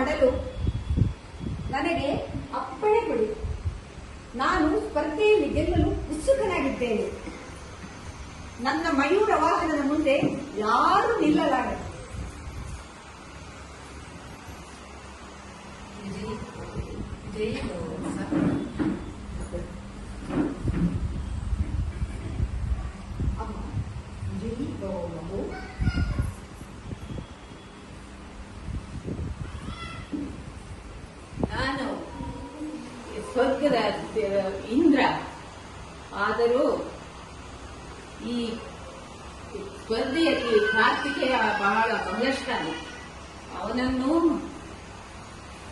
ಮಾಡಲು ನನಗೆ ಅಪ್ಪಣೆ ಕೊಡಿ. ನಾನು ಸ್ಪರ್ಧೆಯಲ್ಲಿ ಗೆಲ್ಲಲು ಉತ್ಸುಕನಾಗಿದ್ದೇನೆ. ನನ್ನ ಮಯೂರ ವಾಹನದ ಮುಂದೆ ಯಾರೂ ನಿಲ್ಲಲಾರರು. ನಾನು ಸ್ವರ್ಗದ ಇಂದ್ರ, ಆದರೂ ಈ ಸ್ಪರ್ಧೆಯಲ್ಲಿ ಕಾರ್ತಿಕೇಯ ಬಹಳಷ್ಟಾನೆ. ಅವನನ್ನು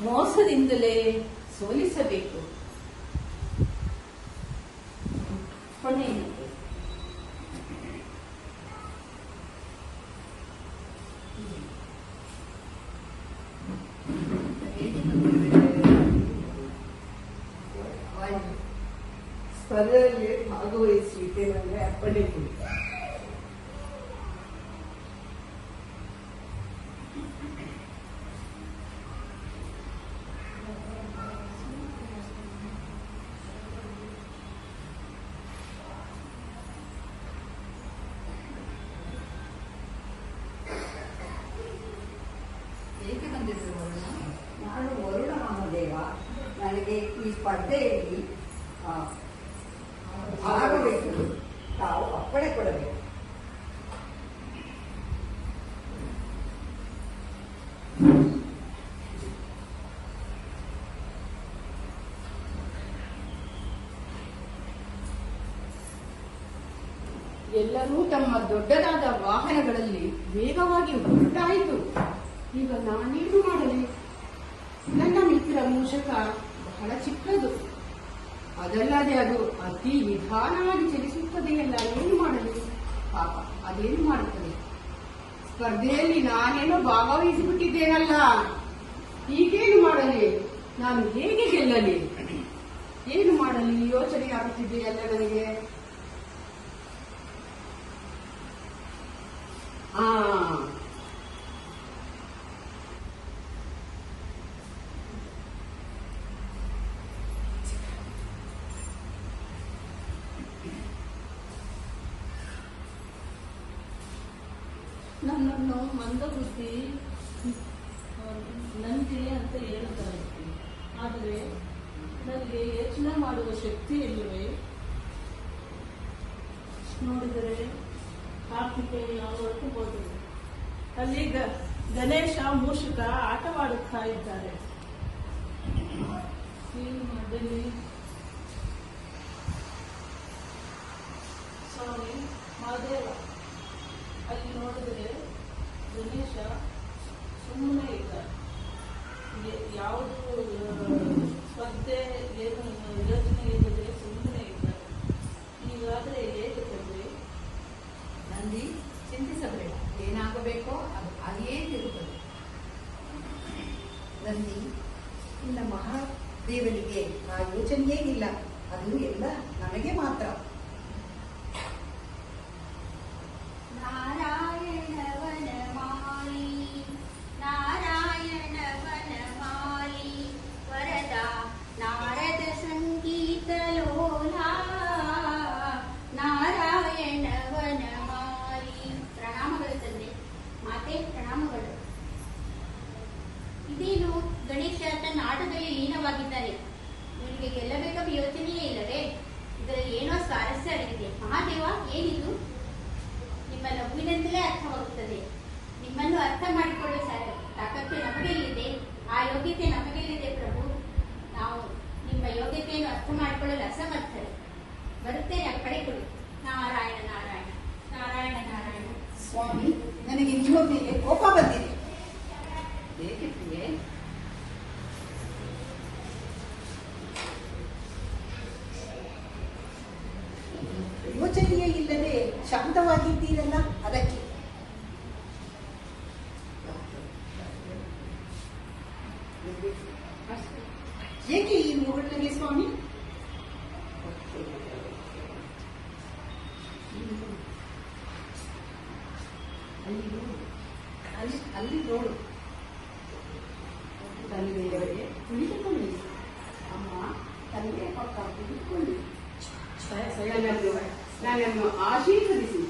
ಮೋಸದಿಂದಲೇ ಸೋಲಿಸಬೇಕು. ಕೊನೆಯಂತೆ ಸ್ಪರ್ಧೆಯಲ್ಲಿ ಭಾಗವಹಿಸುವಿಕೆ ಅಪ್ಪಣೆ ಕೊಡಿ. ಏಕೆ ಬಂದಿದ್ರು ವರುಣ? ನಾನು ವರುಣ ಮಹಾದೇವ. ನನಗೆ ಈ ಸ್ಪರ್ಧೆಯಲ್ಲಿ ಭಾಗವಹಿಸಲು ತಾವು ಅಪ್ಪಣೆ ಕೊಡಬೇಕು. ಎಲ್ಲರೂ ತಮ್ಮ ದೊಡ್ಡದಾದ ವಾಹನಗಳಲ್ಲಿ ವೇಗವಾಗಿ ಹೊರಟಾಯಿತು. ಈಗ ನಾನೇನು ಮಾಡಲಿ? ನನ್ನ ಮಿತ್ರ ಮೂಷಕ ಬಹಳ ಚಿಕ್ಕದು, ಅದಲ್ಲದೆ ಅದು ಅತಿ ನಿಧಾನವಾಗಿ ಚಲಿಸುತ್ತದೆಯಲ್ಲ. ಏನು ಮಾಡಲಿ? ಪಾಪ ಅದೇನು ಮಾಡುತ್ತದೆ? ಸ್ಪರ್ಧೆಯಲ್ಲಿ ನಾನೇನೋ ಭಾಗವಹಿಸಿಬಿಟ್ಟಿದ್ದೇನಲ್ಲ, ಈಗೇನು ಮಾಡಲಿ? ನಾನು ಹೇಗೆ ಗೆಲ್ಲಲಿ? ಏನು ಮಾಡಲಿ? ಯೋಚನೆ ಆಗುತ್ತಿದೆಯಲ್ಲ ನನಗೆ. ನನ್ನನ್ನು ಮಂದಬುದ್ಧಿ ನಂದಿನಿ ಅಂತ ಹೇಳ್ತಾರೆ. ಆದರೆ ನನಗೆ ಯೋಚನೆ ಮಾಡುವ ಶಕ್ತಿ ಇಲ್ಲವೇ? ನೋಡಿದರೆ ಕಾರ್ತಿಕೇಯ ಹೊರಟು ಹೋದರು. ಅಲ್ಲಿ ಗಣೇಶ ಮೂಷಕ ಆಟವಾಡುತ್ತಾ ಇದ್ದಾರೆ. ಏನು ಮಾಡಲಿ ಸ್ವಾಮಿ ಮಹಾದೇವ? ಅಲ್ಲಿ ನೋಡಿದರೆ ಗಣೇಶ ಸುಮ್ಮನೆ ಇದ್ದಾರೆ. ಯಾವುದು ಸ್ಪರ್ಧೆ ಏನು ಯೋಚನೆ ಇಲ್ಲದೆ ಸುಮ್ಮನೆ ಇದ್ದಾರೆ. ಹೀಗಾದರೆ ಹೇಗೆ ತಂದೆ? ನಂದಿ, ಚಿಂತಿಸಬೇಡ. ಏನಾಗಬೇಕೋ ಅದು ಹಾಗೆಯೇ ತಿರುತ್ತದೆ. ನಂದಿ, ನಿನ್ನ ಮಹಾದೇವನಿಗೆ ಆ ಯೋಚನೆಯೇ ಇಲ್ಲ. ಅದು ಎಲ್ಲ ನಮಗೆ ಮಾತ್ರ. ನಾರಾಯಣ ವನಮಾಲಿ ವರದ ನಾರದ ಸಂಗೀತ ಲೋಲಾ ನಾರಾಯಣ ವನಮಾಲಿ. ಪ್ರಣಾಮಗಳು ತಂದೆ. ಮಾತೆ ಪ್ರಣಾಮಗಳು. ಇದೇನು ಗಣೇಶ ತನ್ನ ಆಟದಲ್ಲಿ ಲೀನವಾಗಿದ್ದಾನೆ. ಇವನಿಗೆ ಗೆಲ್ಲಬೇಕೆಂಬ ಯೋಚನೆಯೇ ಇಲ್ಲವೇ? ಇದರಲ್ಲಿ ಏನೋ ಸ್ವಾರಸ್ಯ ಅಡಗಿದೆ. ಮಹಾದೇವ, ಏನಿದು? ನಿಮ್ಮ ನಗುವಿನಿಂದಲೇ ಅರ್ಥವಾಗುತ್ತದೆ. ನಿಮ್ಮನ್ನು ಅರ್ಥ ಮಾಡಿಕೊಳ್ಳುವ ತಾಕತ್ತು ನಮಗೆಲ್ಲಿದೆ? ಆ ಯೋಗ್ಯತೆ ನಮಗೆಲ್ಲಿದೆ ಪ್ರಭು? ನಾವು ನಿಮ್ಮ ಯೋಗ್ಯತೆಯನ್ನು ಅರ್ಥ ಮಾಡಿಕೊಳ್ಳಲು ಅಸಮರ್ಥರು. ಬರುತ್ತೇನೆ, ಆ ಕಡೆ ಕೊಡಿ. ನಾರಾಯಣ ನಾರಾಯಣ ನಾರಾಯಣ ನಾರಾಯಣ. ಸ್ವಾಮಿ, ನನಗೆ ನಿಮ್ಮ ಮೇಲೆ ಕೋಪ ಬಂದಿದೆ. ಏಕೆ ಪ್ರಿಯೆ? ಯೋಚನೆಯೇ ಇಲ್ಲದೆ ಶಾಂತವಾಗಿದ್ದೀರಲ್ಲ, ಅದಕ್ಕೆ. ಏಕೆ ಈ ಮುಗುಳ್ನಗೆ ಸ್ವಾಮಿ? ಅಲ್ಲಿ ನೋಡು. ತಂದೆಯವರೇ ಕುಳಿತುಕೊಳ್ಳಿ. ಅಮ್ಮ, ತಂದೆ ಪಕ್ಕ ಕುಳಿತುಕೊಳ್ಳಿ. ನನ್ನನ್ನು ಆಶೀರ್ವದಿಸಿ.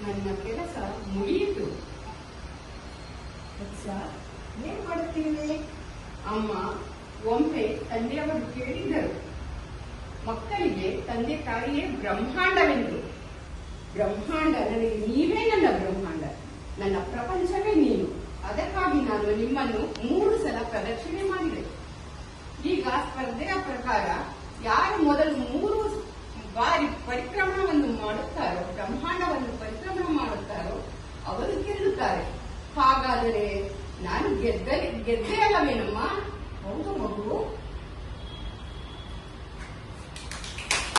ನನ್ನ ಕೆಲಸ ಮುಗಿಯಿತು. ಏನ್ ಮಾಡುತ್ತೀವಿ? ಅಮ್ಮ, ಒಮ್ಮೆ ತಂದೆಯವರು ಕೇಳಿದರು, ಮಕ್ಕಳಿಗೆ ತಂದೆ ತಾಯಿಯೇ ಬ್ರಹ್ಮಾಂಡವೆಂದು. ಬ್ರಹ್ಮಾಂಡ ನನಗೆ ನೀವೇ ನನ್ನ ಬ್ರಹ್ಮಾಂಡ, ನನ್ನ ಪ್ರಪಂಚವೇ ನೀನು. ಅದಕ್ಕಾಗಿ ನಾನು ನಿಮ್ಮನ್ನು 3 ಸಲ ಪ್ರದಕ್ಷಿಣೆ ಮಾಡಿದೆ. ಈಗ ಸ್ಪರ್ಧೆಯ ಪ್ರಕಾರ ಯಾರು ಮೊದಲು 3 ಬಾರಿ ಪರಿಕ್ರಮಣವನ್ನು ಮಾಡುತ್ತಾರೋ, ಬ್ರಹ್ಮಾಂಡವನ್ನು ಪರಿಕ್ರಮಣ ಮಾಡುತ್ತಾರೋ ಅವರು ಗೆಲ್ಲುತ್ತಾರೆ. ಹಾಗಾದರೆ ನಾನು ಗೆದ್ದೇ